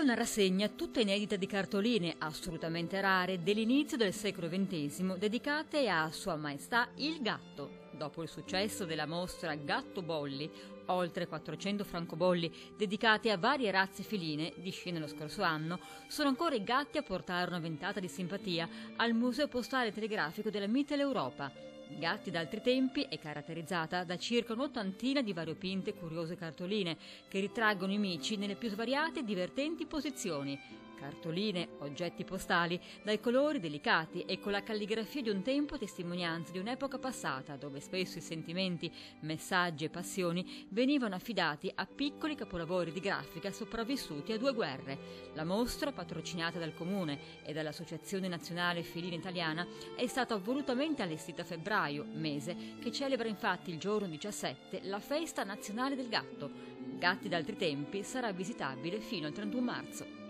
una rassegna tutta inedita di cartoline assolutamente rare dell'inizio del secolo XX dedicate a Sua Maestà il Gatto. Dopo il successo della mostra Gatto Bolli, oltre 400 francobolli dedicati a varie razze feline di scena lo scorso anno, sono ancora i gatti a portare una ventata di simpatia al Museo Postale Telegrafico della Mitteleuropa. Gatti d'altri tempi è caratterizzata da circa un'ottantina di variopinte e curiose cartoline che ritraggono i mici nelle più svariate e divertenti posizioni. Cartoline, oggetti postali, dai colori delicati e con la calligrafia di un tempo testimonianza di un'epoca passata, dove spesso i sentimenti, messaggi e passioni venivano affidati a piccoli capolavori di grafica sopravvissuti a due guerre. La mostra, patrocinata dal Comune e dall'Associazione Nazionale Felina Italiana, è stata volutamente allestita a febbraio, mese che celebra infatti il giorno 17 la Festa Nazionale del Gatto. Gatti d'altri tempi sarà visitabile fino al 31 marzo.